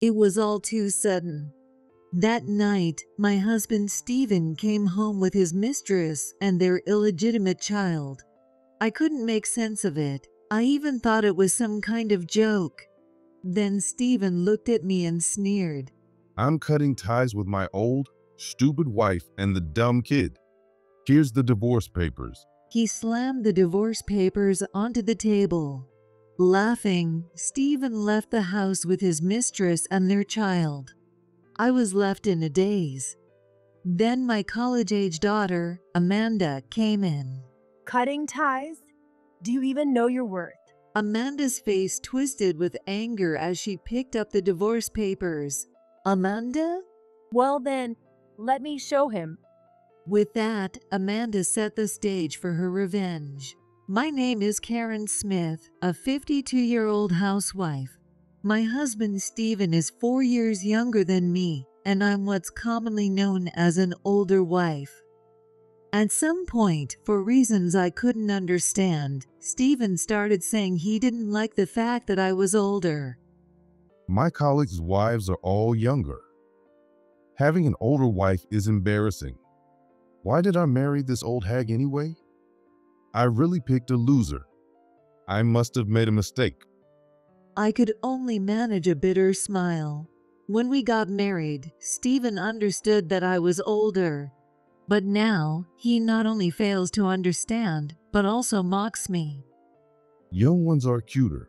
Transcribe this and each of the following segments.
It was all too sudden. That night, my husband Stephen came home with his mistress and their illegitimate child. I couldn't make sense of it. I even thought it was some kind of joke. Then Stephen looked at me and sneered. I'm cutting ties with my old, stupid wife and the dumb kid. Here's the divorce papers. He slammed the divorce papers onto the table. Laughing, Stephen left the house with his mistress and their child. I was left in a daze. Then my college-age daughter, Amanda, came in. Cutting ties? Do you even know your worth? Amanda's face twisted with anger as she picked up the divorce papers. Amanda? Well then, let me show him. With that, Amanda set the stage for her revenge. My name is Karen Smith, a 52-year-old housewife. My husband Stephen is 4 years younger than me, and I'm what's commonly known as an older wife. At some point, for reasons I couldn't understand, Stephen started saying he didn't like the fact that I was older. My colleagues' wives are all younger. Having an older wife is embarrassing. Why did I marry this old hag anyway? I really picked a loser. I must have made a mistake. I could only manage a bitter smile. When we got married, Stephen understood that I was older. But now, he not only fails to understand, but also mocks me. Young ones are cuter.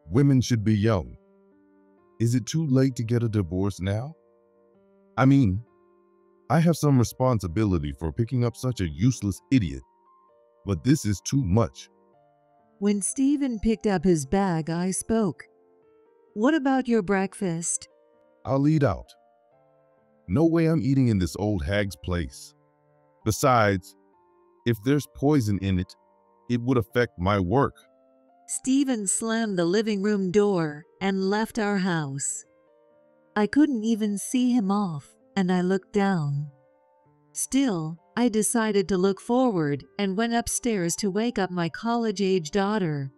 Women should be young. Is it too late to get a divorce now? I mean, I have some responsibility for picking up such a useless idiot, but this is too much. When Stephen picked up his bag, I spoke. What about your breakfast? I'll eat out. No way I'm eating in this old hag's place. Besides, if there's poison in it, it would affect my work. Stephen slammed the living room door and left our house. I couldn't even see him off, and I looked down. Still, I decided to look forward and went upstairs to wake up my college-age daughter.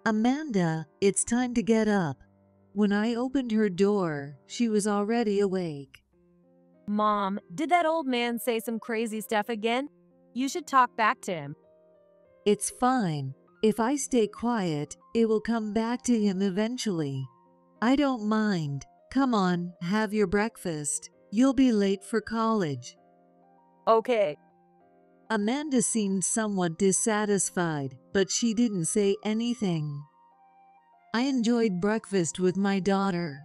Amanda, it's time to get up. When I opened her door, she was already awake. Mom, did that old man say some crazy stuff again? You should talk back to him. It's fine. If I stay quiet, it will come back to him eventually. I don't mind. Come on, have your breakfast. You'll be late for college. Okay. Amanda seemed somewhat dissatisfied, but she didn't say anything. I enjoyed breakfast with my daughter.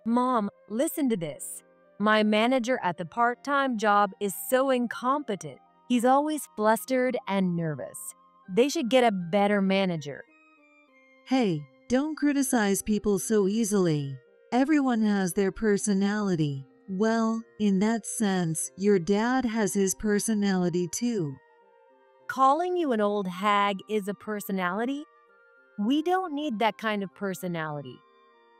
Mom, listen to this. My manager at the part-time job is so incompetent. He's always flustered and nervous. They should get a better manager. Hey, don't criticize people so easily. Everyone has their personality. Well, in that sense, your dad has his personality too. Calling you an old hag is a personality? We don't need that kind of personality.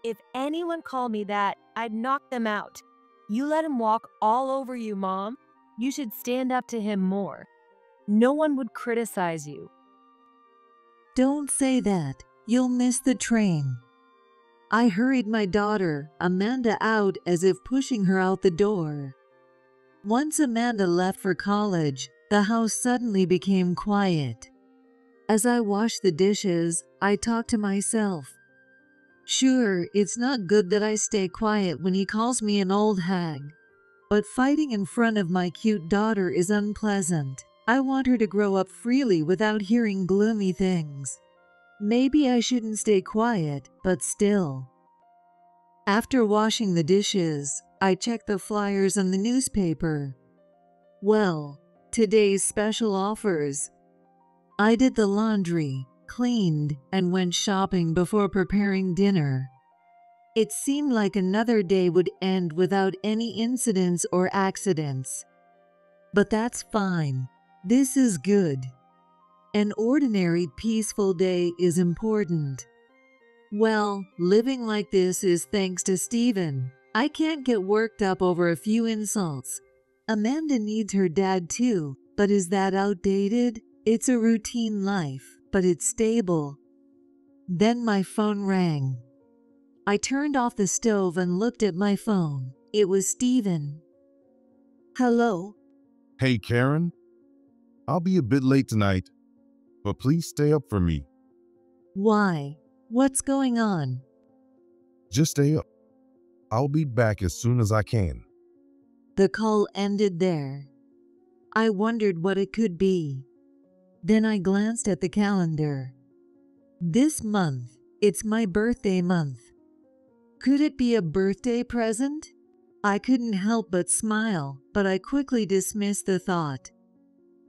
If anyone called me that, I'd knock them out. You let him walk all over you, Mom. You should stand up to him more. No one would criticize you. Don't say that. You'll miss the train. I hurried my daughter, Amanda, out as if pushing her out the door. Once Amanda left for college, the house suddenly became quiet. As I washed the dishes, I talked to myself. Sure, it's not good that I stay quiet when he calls me an old hag. But fighting in front of my cute daughter is unpleasant. I want her to grow up freely without hearing gloomy things. Maybe I shouldn't stay quiet, but still. After washing the dishes, I checked the flyers in the newspaper. Well, today's special offers. I did the laundry, cleaned, and went shopping before preparing dinner. It seemed like another day would end without any incidents or accidents. But that's fine. This is good. An ordinary, peaceful day is important. Well, living like this is thanks to Stephen. I can't get worked up over a few insults. Amanda needs her dad too, but is that outdated? It's a routine life, but it's stable. Then my phone rang. I turned off the stove and looked at my phone. It was Steven. Hello? Hey, Karen. I'll be a bit late tonight, but please stay up for me. Why? What's going on? Just stay up. I'll be back as soon as I can. The call ended there. I wondered what it could be. Then I glanced at the calendar. This month, it's my birthday month. Could it be a birthday present? I couldn't help but smile, but I quickly dismissed the thought.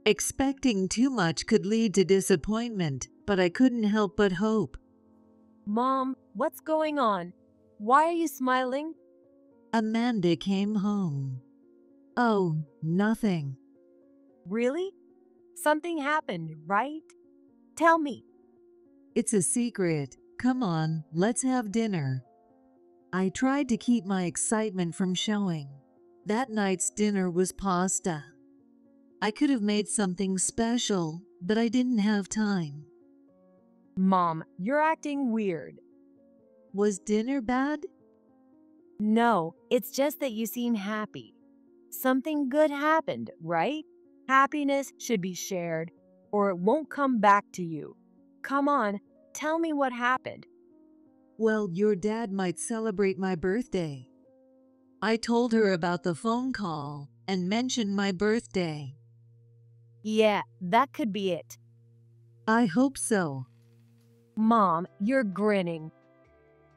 Expecting too much could lead to disappointment, but I couldn't help but hope. Mom, what's going on? Why are you smiling? Amanda came home. Oh, nothing. Really? Something happened, right? Tell me. It's a secret. Come on, let's have dinner. I tried to keep my excitement from showing. That night's dinner was pasta. I could have made something special, but I didn't have time. Mom, you're acting weird. Was dinner bad? No, it's just that you seem happy. Something good happened, right? Happiness should be shared, or it won't come back to you. Come on, tell me what happened. Well, your dad might celebrate my birthday. I told her about the phone call and mentioned my birthday. Yeah, that could be it. I hope so. Mom, you're grinning.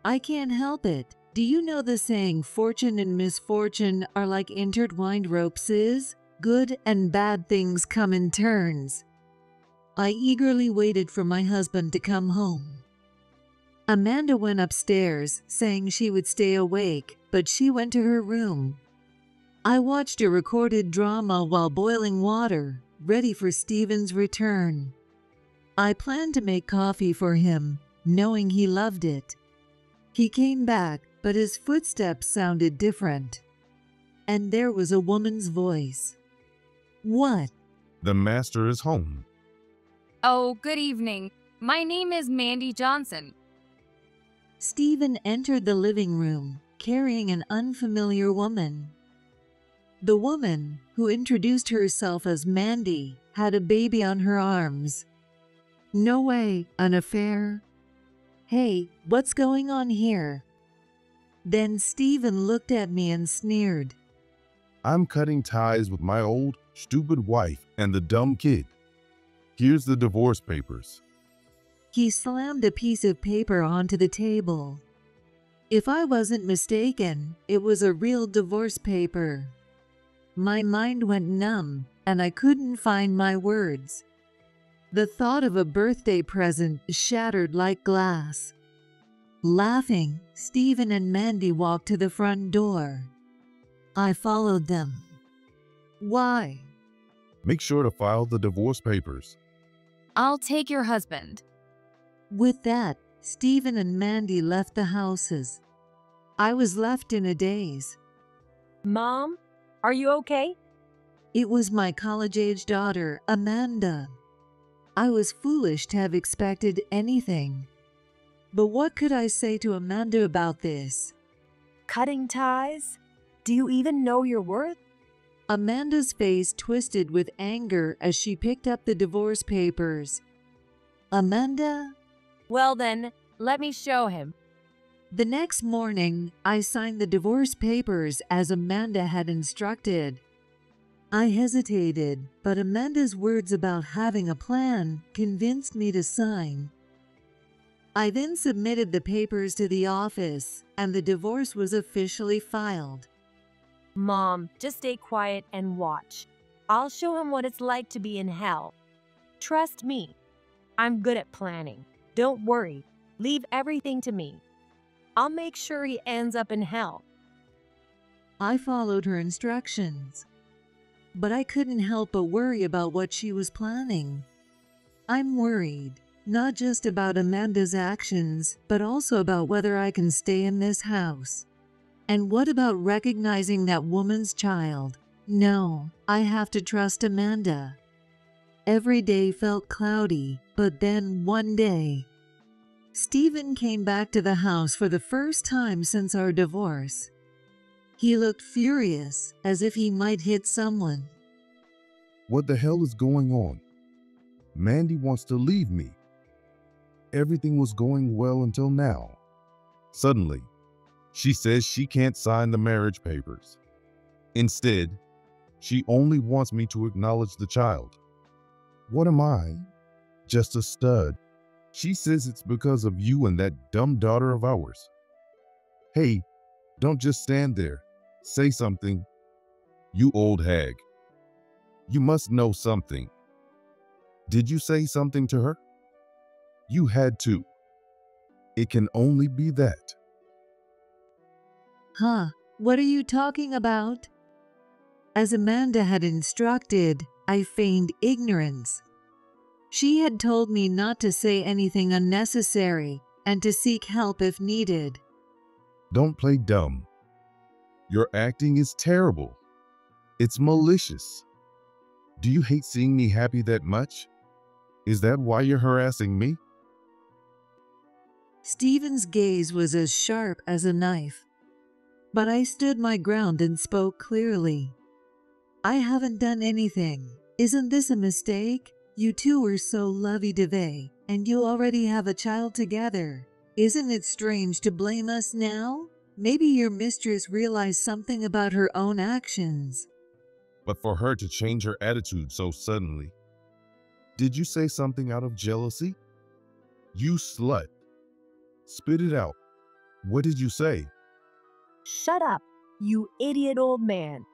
I can't help it. Do you know the saying, fortune and misfortune are like intertwined ropes is? Good and bad things come in turns. I eagerly waited for my husband to come home. Amanda went upstairs, saying she would stay awake, but she went to her room. I watched a recorded drama while boiling water, ready for Steven's return. I planned to make coffee for him, knowing he loved it. He came back, but his footsteps sounded different. And there was a woman's voice. What? The master is home. Oh, good evening. My name is Mandy Johnson. Steven entered the living room, carrying an unfamiliar woman. The woman, who introduced herself as Mandy, had a baby on her arms. No way, an affair? Hey, what's going on here? Then Steven looked at me and sneered. I'm cutting ties with my old, stupid wife and the dumb kid. Here's the divorce papers. He slammed a piece of paper onto the table. If I wasn't mistaken, it was a real divorce paper. My mind went numb, and I couldn't find my words. The thought of a birthday present shattered like glass. Laughing, Steven and Mandy walked to the front door. I followed them. Why? Make sure to file the divorce papers. I'll take your husband. With that, Steven and Mandy left the houses. I was left in a daze. Mom, are you okay? It was my college-age daughter, Amanda. I was foolish to have expected anything. But what could I say to Amanda about this? Cutting ties? Do you even know your worth? Amanda's face twisted with anger as she picked up the divorce papers. Amanda? Well then, let me show him. The next morning, I signed the divorce papers as Amanda had instructed. I hesitated, but Amanda's words about having a plan convinced me to sign. I then submitted the papers to the office, and the divorce was officially filed. Mom, just stay quiet and watch. I'll show him what it's like to be in hell. Trust me. I'm good at planning. Don't worry. Leave everything to me. I'll make sure he ends up in hell. I followed her instructions. But I couldn't help but worry about what she was planning. I'm worried, not just about Amanda's actions, but also about whether I can stay in this house. And what about recognizing that woman's child? No, I have to trust Amanda. Every day felt cloudy, but then one day, Stephen came back to the house for the first time since our divorce. He looked furious, as if he might hit someone. What the hell is going on? Mandy wants to leave me. Everything was going well until now. Suddenly, she says she can't sign the marriage papers. Instead, she only wants me to acknowledge the child. What am I? Just a stud. She says it's because of you and that dumb daughter of ours. Hey, don't just stand there. Say something. You old hag. You must know something. Did you say something to her? You had to. It can only be that. Huh, what are you talking about? As Amanda had instructed, I feigned ignorance. She had told me not to say anything unnecessary and to seek help if needed. Don't play dumb. Your acting is terrible. It's malicious. Do you hate seeing me happy that much? Is that why you're harassing me? Stephen's gaze was as sharp as a knife, but I stood my ground and spoke clearly. I haven't done anything. Isn't this a mistake? You two were so lovey-dovey, and you already have a child together. Isn't it strange to blame us now? Maybe your mistress realized something about her own actions. But for her to change her attitude so suddenly. Did you say something out of jealousy? You slut. Spit it out. What did you say? Shut up, you idiot old man.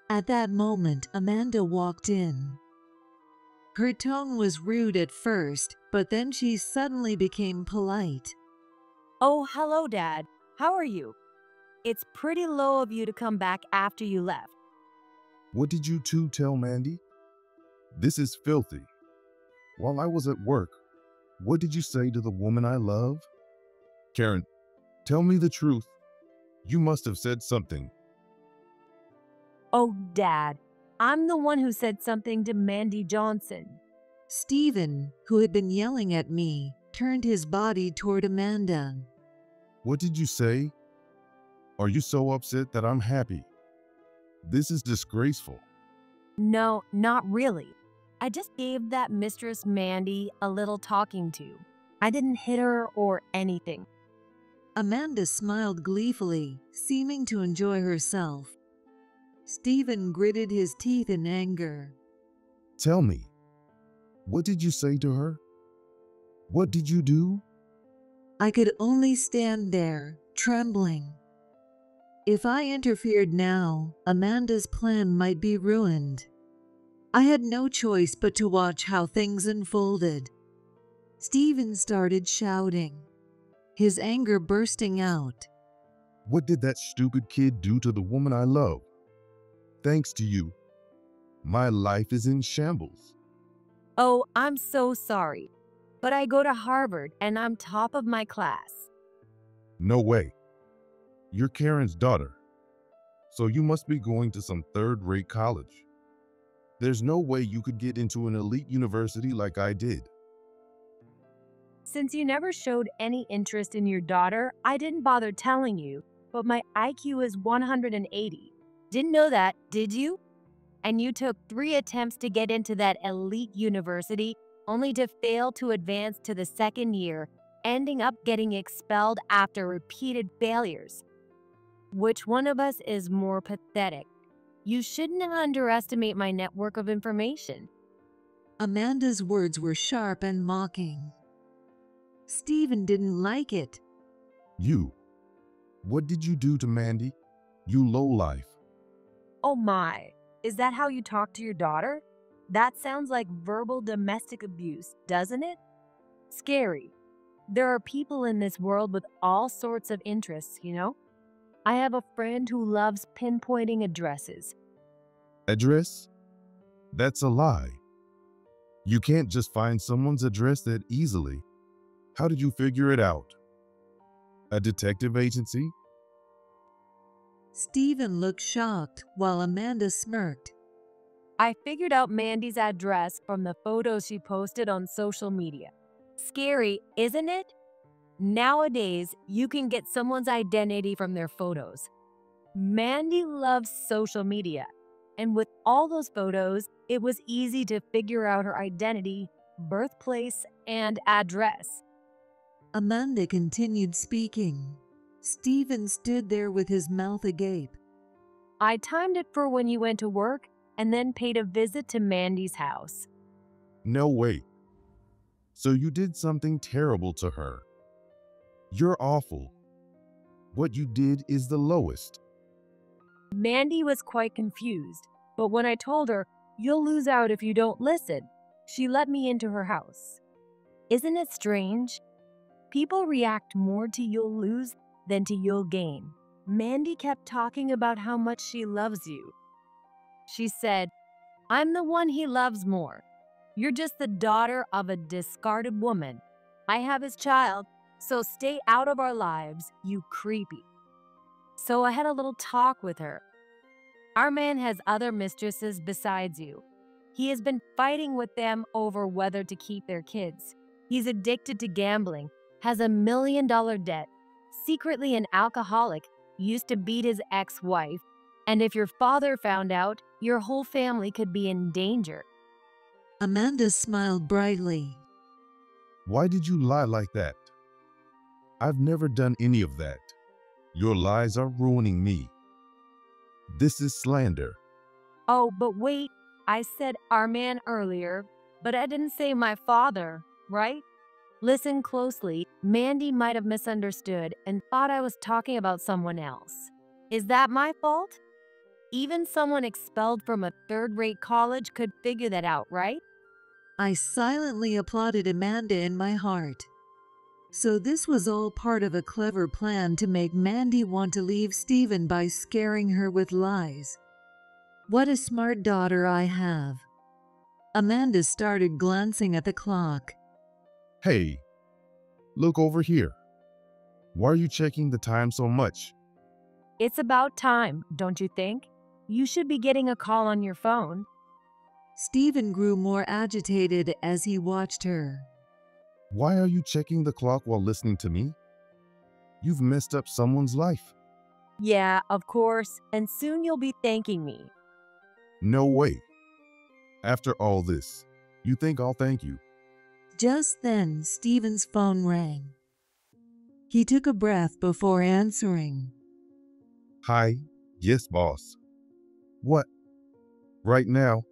At that moment, Amanda walked in. Her tone was rude at first, but then she suddenly became polite. Oh, hello, Dad. How are you? It's pretty low of you to come back after you left. What did you two tell Mandy? This is filthy. While I was at work, what did you say to the woman I love? Karen, tell me the truth. You must have said something. Oh, Dad, I'm the one who said something to Mandy Johnson. Stephen, who had been yelling at me, turned his body toward Amanda. What did you say? Are you so upset that I'm happy? This is disgraceful. No, not really. I just gave that mistress Mandy a little talking to. I didn't hit her or anything. Amanda smiled gleefully, seeming to enjoy herself. Stephen gritted his teeth in anger. Tell me, what did you say to her? What did you do? I could only stand there, trembling. If I interfered now, Amanda's plan might be ruined. I had no choice but to watch how things unfolded. Stephen started shouting, his anger bursting out. What did that stupid kid do to the woman I love? Thanks to you, my life is in shambles. Oh, I'm so sorry. But I go to Harvard and I'm top of my class. No way. You're Karen's daughter, so you must be going to some third-rate college. There's no way you could get into an elite university like I did. Since you never showed any interest in your daughter, I didn't bother telling you, but my IQ is 180. Didn't know that, did you? And you took 3 attempts to get into that elite university, only to fail to advance to the second year, ending up getting expelled after repeated failures. Which one of us is more pathetic? You shouldn't underestimate my network of information. Amanda's words were sharp and mocking. Stephen didn't like it. You. What did you do to Mandy? You lowlife. Oh my, is that how you talk to your daughter? That sounds like verbal domestic abuse, doesn't it? Scary. There are people in this world with all sorts of interests, you know? I have a friend who loves pinpointing addresses. Address? That's a lie. You can't just find someone's address that easily. How did you figure it out? A detective agency? Stephen looked shocked while Amanda smirked. I figured out Mandy's address from the photos she posted on social media. Scary, isn't it? Nowadays, you can get someone's identity from their photos. Mandy loves social media, and with all those photos, it was easy to figure out her identity, birthplace, and address. Amanda continued speaking. Stephen stood there with his mouth agape. I timed it for when you went to work and then paid a visit to Mandy's house. No way. So you did something terrible to her. You're awful. What you did is the lowest. Mandy was quite confused, but when I told her, "You'll lose out if you don't listen," she let me into her house. Isn't it strange? People react more to "you'll lose" than to "you'll gain." Mandy kept talking about how much she loves you. She said, "I'm the one he loves more. You're just the daughter of a discarded woman. I have his child, so stay out of our lives, you creepy." So I had a little talk with her. Our man has other mistresses besides you. He has been fighting with them over whether to keep their kids. He's addicted to gambling, has $1 million debt, secretly an alcoholic, used to beat his ex-wife, and if your father found out, your whole family could be in danger. Amanda smiled brightly. Why did you lie like that? I've never done any of that. Your lies are ruining me. This is slander. Oh, but wait, I said our man earlier, but I didn't say my father, right? Listen closely. Mandy might have misunderstood and thought I was talking about someone else. Is that my fault? Even someone expelled from a third-rate college could figure that out, right? I silently applauded Amanda in my heart. So this was all part of a clever plan to make Mandy want to leave Stephen by scaring her with lies. What a smart daughter I have. Amanda started glancing at the clock. Hey, look over here. Why are you checking the time so much? It's about time, don't you think? You should be getting a call on your phone. Stephen grew more agitated as he watched her. Why are you checking the clock while listening to me? You've messed up someone's life. Yeah, of course, and soon you'll be thanking me. No way. After all this, you think I'll thank you? Just then, Stephen's phone rang. He took a breath before answering. Hi, yes, boss. What? Right now?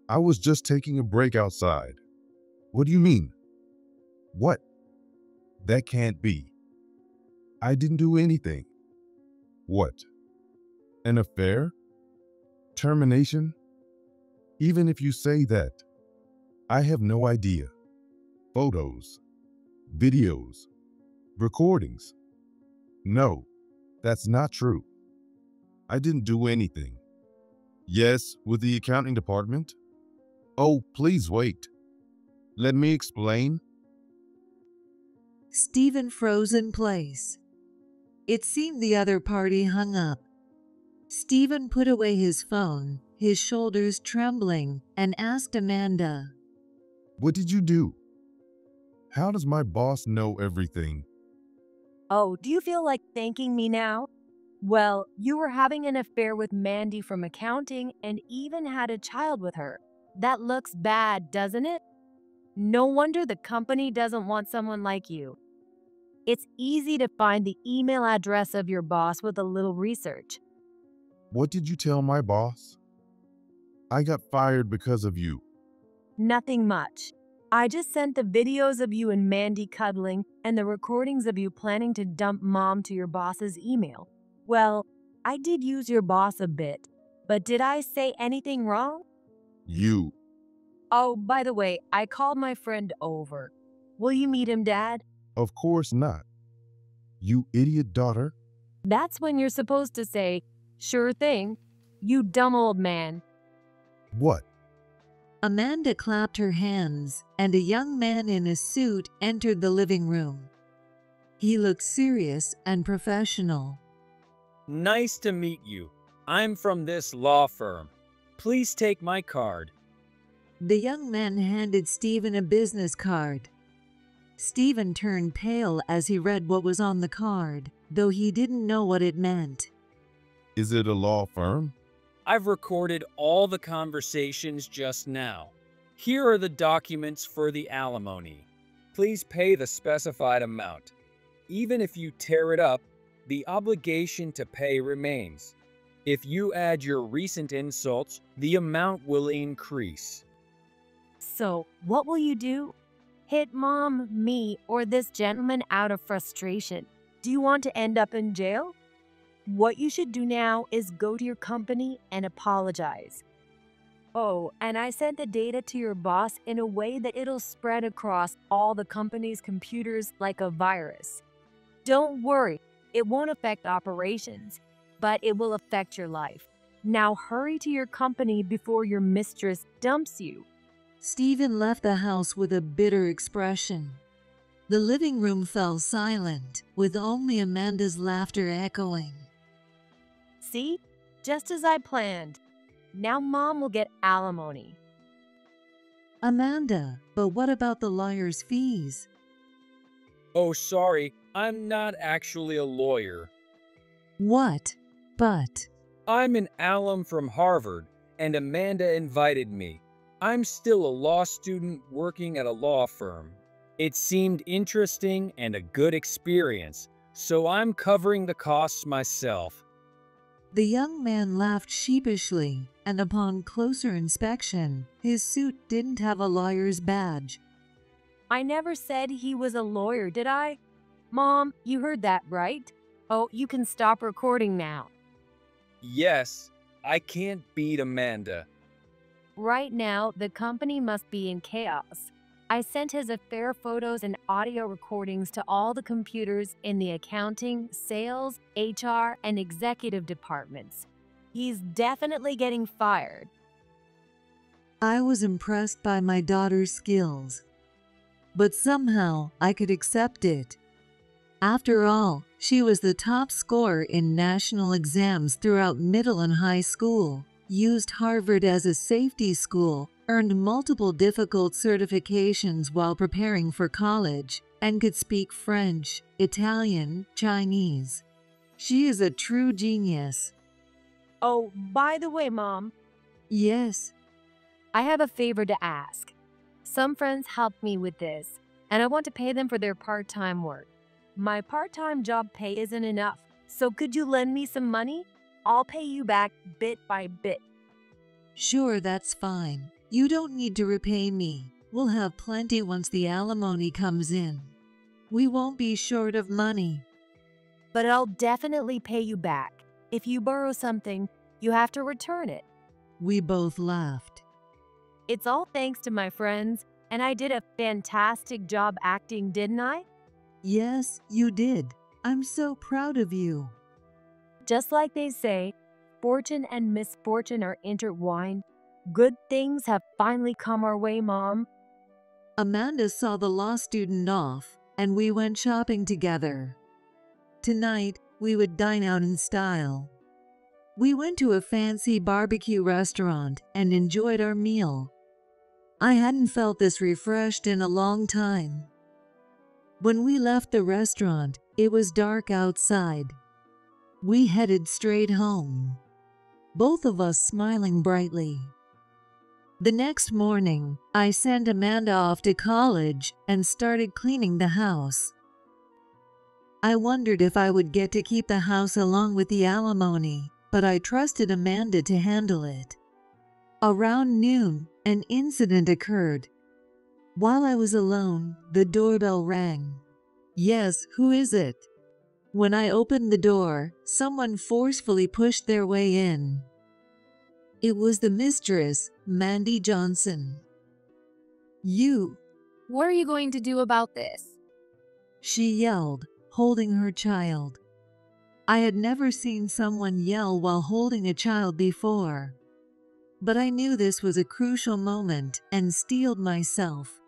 I was just taking a break outside. What do you mean? What? That can't be. I didn't do anything. What? An affair? Termination? Even if you say that, I have no idea. Photos, videos, recordings. No, that's not true. I didn't do anything. Yes, with the accounting department? Oh, please wait. Let me explain. Stephen froze in place. It seemed the other party hung up. Stephen put away his phone, his shoulders trembling, and asked Amanda, What did you do? How does my boss know everything? Oh, do you feel like thanking me now? Well, you were having an affair with Mandy from accounting and even had a child with her. That looks bad, doesn't it? No wonder the company doesn't want someone like you. It's easy to find the email address of your boss with a little research. What did you tell my boss? I got fired because of you. Nothing much. I just sent the videos of you and Mandy cuddling and the recordings of you planning to dump Mom to your boss's email. Well, I did use your boss a bit, but did I say anything wrong? You. Oh, by the way, I called my friend over. Will you meet him, Dad? Of course not. You idiot daughter. That's when you're supposed to say, "Sure thing, you dumb old man." What? Amanda clapped her hands, and a young man in a suit entered the living room. He looked serious and professional. Nice to meet you. I'm from this law firm. Please take my card. The young man handed Stephen a business card. Stephen turned pale as he read what was on the card, though he didn't know what it meant. Is it a law firm? I've recorded all the conversations just now. Here are the documents for the alimony. Please pay the specified amount. Even if you tear it up, the obligation to pay remains. If you add your recent insults, the amount will increase. So, what will you do? Hit mom, me, or this gentleman out of frustration? Do you want to end up in jail? What you should do now is go to your company and apologize. Oh, and I sent the data to your boss in a way that it'll spread across all the company's computers like a virus. Don't worry, it won't affect operations, but it will affect your life. Now hurry to your company before your mistress dumps you. Stephen left the house with a bitter expression. The living room fell silent, with only Amanda's laughter echoing. See? Just as I planned. Now mom will get alimony. Amanda, but what about the lawyer's fees? Oh, sorry, I'm not actually a lawyer. What? But I'm an alum from Harvard, and Amanda invited me. I'm still a law student working at a law firm. It seemed interesting and a good experience, so I'm covering the costs myself. the young man laughed sheepishly, and upon closer inspection, his suit didn't have a lawyer's badge. I never said he was a lawyer, did I? Mom, you heard that, right? Oh, you can stop recording now. Yes, I can't beat Amanda. Right now, the company must be in chaos. I sent his affair photos and audio recordings to all the computers in the accounting, sales, HR, and executive departments. He's definitely getting fired. I was impressed by my daughter's skills, but somehow I could accept it. After all, she was the top scorer in national exams throughout middle and high school, used Harvard as a safety school, earned multiple difficult certifications while preparing for college, and could speak French, Italian, Chinese. She is a true genius. Oh, by the way, Mom, Yes, I have a favor to ask. Some friends helped me with this, and I want to pay them for their part-time work. My part-time job pay isn't enough, so could you lend me some money? I'll pay you back bit by bit. sure, that's fine. You don't need to repay me. We'll have plenty once the alimony comes in. We won't be short of money. But I'll definitely pay you back. If you borrow something, you have to return it. We both laughed. It's all thanks to my friends, and I did a fantastic job acting, didn't I? Yes, you did. I'm so proud of you. Just like they say, fortune and misfortune are intertwined. Good things have finally come our way, Mom. Amanda saw the law student off, and we went shopping together. Tonight, we would dine out in style. We went to a fancy barbecue restaurant and enjoyed our meal. I hadn't felt this refreshed in a long time. When we left the restaurant, it was dark outside. We headed straight home, both of us smiling brightly. The next morning, I sent Amanda off to college and started cleaning the house. I wondered if I would get to keep the house along with the alimony, but I trusted Amanda to handle it. Around noon, an incident occurred. While I was alone, the doorbell rang. Yes, who is it? When I opened the door, someone forcefully pushed their way in. It was the mistress, Mandy Johnson. You, What are you going to do about this? she yelled, holding her child. I had never seen someone yell while holding a child before. But I knew this was a crucial moment and steeled myself.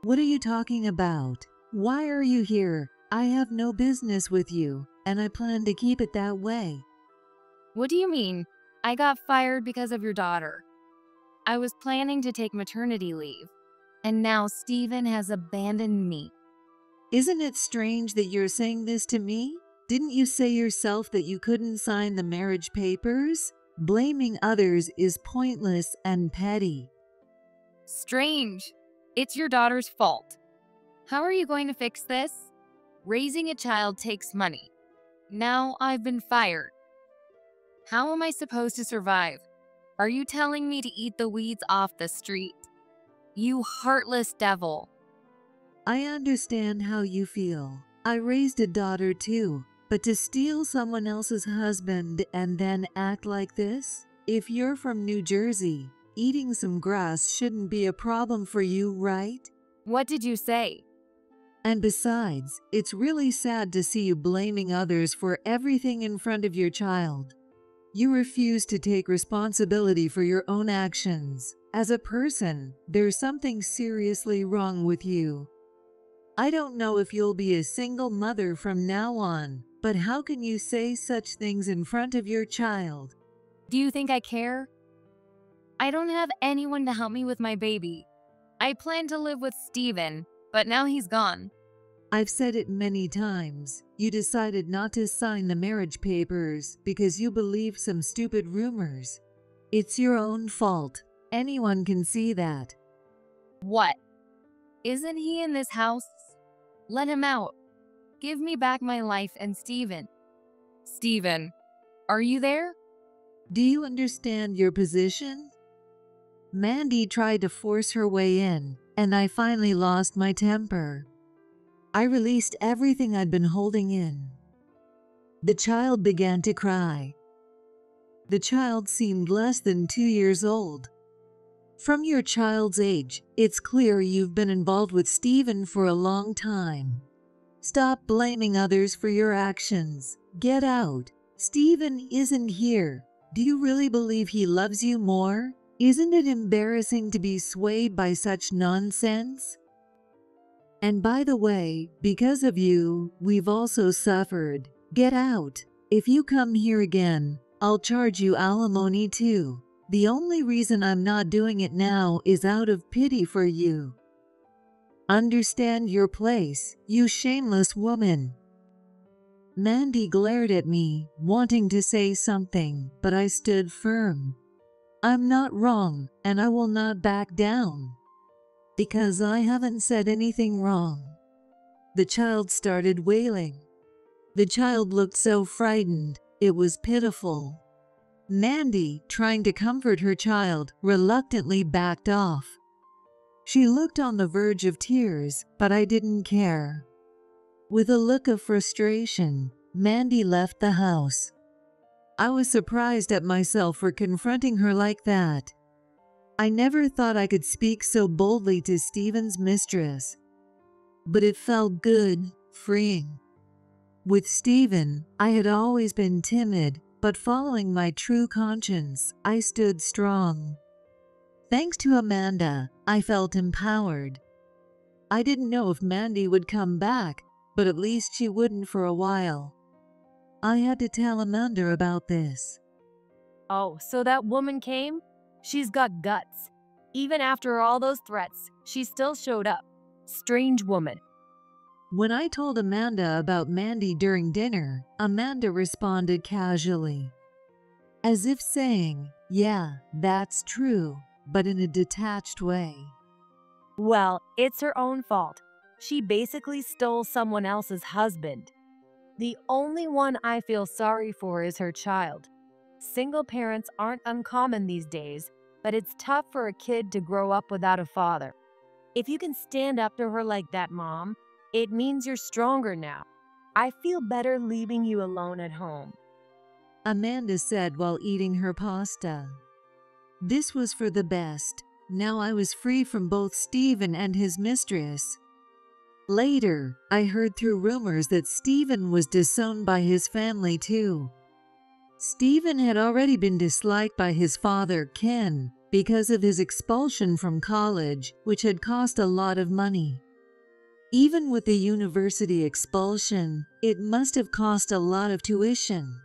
What are you talking about? Why are you here? I have no business with you, and I plan to keep it that way. What do you mean? I got fired because of your daughter. I was planning to take maternity leave, and now Stephen has abandoned me. Isn't it strange that you're saying this to me? Didn't you say yourself that you couldn't sign the marriage papers? Blaming others is pointless and petty. Strange. It's your daughter's fault. How are you going to fix this? Raising a child takes money. Now I've been fired. How am I supposed to survive? Are you telling me to eat the weeds off the street? You heartless devil. I understand how you feel. I raised a daughter too, but to steal someone else's husband and then act like this? If you're from New Jersey, eating some grass shouldn't be a problem for you, right? What did you say? And besides, it's really sad to see you blaming others for everything in front of your child. You refuse to take responsibility for your own actions. As a person, there's something seriously wrong with you. I don't know if you'll be a single mother from now on, but how can you say such things in front of your child? Do you think I care? I don't have anyone to help me with my baby. I planned to live with Steven, but now he's gone. I've said it many times. You decided not to sign the marriage papers because you believed some stupid rumors. It's your own fault. Anyone can see that. What? Isn't he in this house? Let him out. Give me back my life and Steven. Steven, are you there? Do you understand your position? Mandy tried to force her way in, and I finally lost my temper. I released everything I'd been holding in. The child began to cry. The child seemed less than 2 years old. From your child's age, it's clear you've been involved with Steven for a long time. Stop blaming others for your actions. Get out. Steven isn't here. Do you really believe he loves you more? Isn't it embarrassing to be swayed by such nonsense? And by the way, because of you, we've also suffered. Get out. If you come here again, I'll charge you alimony too. The only reason I'm not doing it now is out of pity for you. Understand your place, you shameless woman. Mandy glared at me, wanting to say something, but I stood firm. I'm not wrong, and I will not back down. Because I haven't said anything wrong. The child started wailing. The child looked so frightened, it was pitiful. Mandy, trying to comfort her child, reluctantly backed off. She looked on the verge of tears, but I didn't care. With a look of frustration, Mandy left the house. I was surprised at myself for confronting her like that. I never thought I could speak so boldly to Steven's mistress. But it felt good, freeing. With Steven, I had always been timid, but following my true conscience, I stood strong. Thanks to Amanda, I felt empowered. I didn't know if Mandy would come back, but at least she wouldn't for a while. I had to tell Amanda about this. Oh, so that woman came? She's got guts. Even after all those threats, she still showed up. Strange woman. When I told Amanda about Mandy during dinner, Amanda responded casually, as if saying, yeah, that's true, but in a detached way. Well, it's her own fault. She basically stole someone else's husband. The only one I feel sorry for is her child. Single parents aren't uncommon these days, but it's tough for a kid to grow up without a father. If you can stand up to her like that, Mom, it means you're stronger now. I feel better leaving you alone at home. Amanda said while eating her pasta. This was for the best. Now I was free from both Steven and his mistress. Later, I heard through rumors that Steven was disowned by his family too. Steven had already been disliked by his father, Ken, because of his expulsion from college, which had cost a lot of money. Even with the university expulsion, it must have cost a lot of tuition.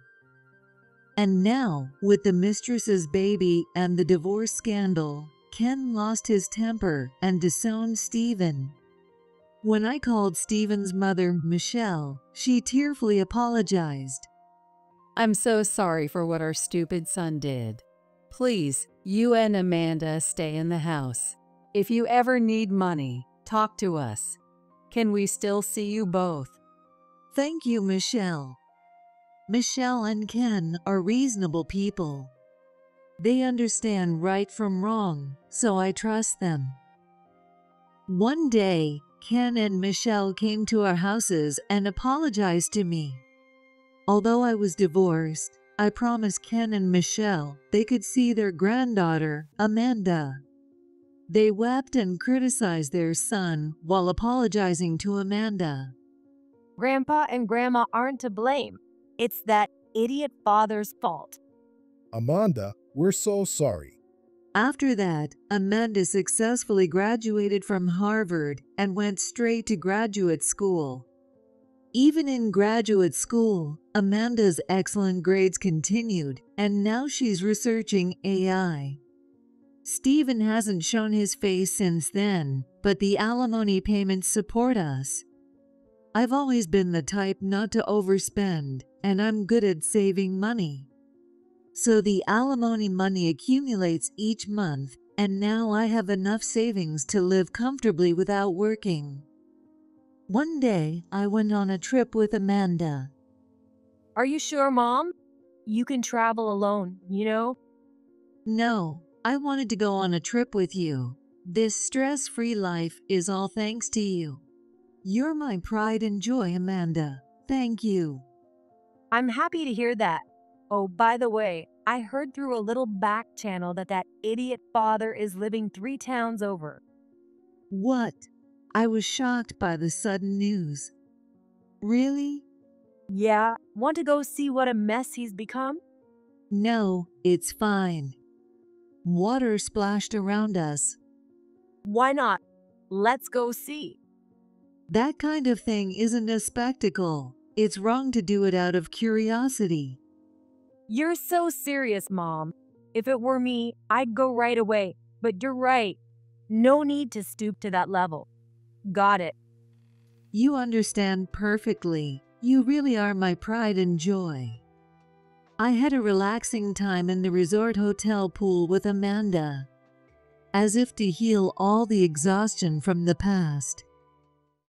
And now, with the mistress's baby and the divorce scandal, Ken lost his temper and disowned Steven. When I called Stephen's mother, Michelle, she tearfully apologized. I'm so sorry for what our stupid son did. Please, you and Amanda stay in the house. If you ever need money, talk to us. Can we still see you both? Thank you, Michelle. Michelle and Ken are reasonable people. They understand right from wrong, so I trust them. One day, Ken and Michelle came to our houses and apologized to me. Although I was divorced, I promised Ken and Michelle they could see their granddaughter, Amanda. They wept and criticized their son while apologizing to Amanda. Grandpa and Grandma aren't to blame. It's that idiot father's fault. Amanda, we're so sorry. After that, Amanda successfully graduated from Harvard and went straight to graduate school. Even in graduate school, Amanda's excellent grades continued, and now she's researching AI. Stephen hasn't shown his face since then, but the alimony payments support us. I've always been the type not to overspend, and I'm good at saving money. So the alimony money accumulates each month, and now I have enough savings to live comfortably without working. One day, I went on a trip with Amanda. Are you sure, Mom? You can travel alone, you know? No, I wanted to go on a trip with you. This stress-free life is all thanks to you. You're my pride and joy, Amanda. Thank you. I'm happy to hear that. Oh, by the way, I heard through a little back channel that idiot father is living 3 towns over. What? I was shocked by the sudden news. Really? Yeah, want to go see what a mess he's become? No, it's fine. Water splashed around us. Why not? Let's go see. That kind of thing isn't a spectacle. It's wrong to do it out of curiosity. You're so serious, Mom. If it were me, I'd go right away. But you're right. No need to stoop to that level. Got it. You understand perfectly. You really are my pride and joy. I had a relaxing time in the resort hotel pool with Amanda. As if to heal all the exhaustion from the past,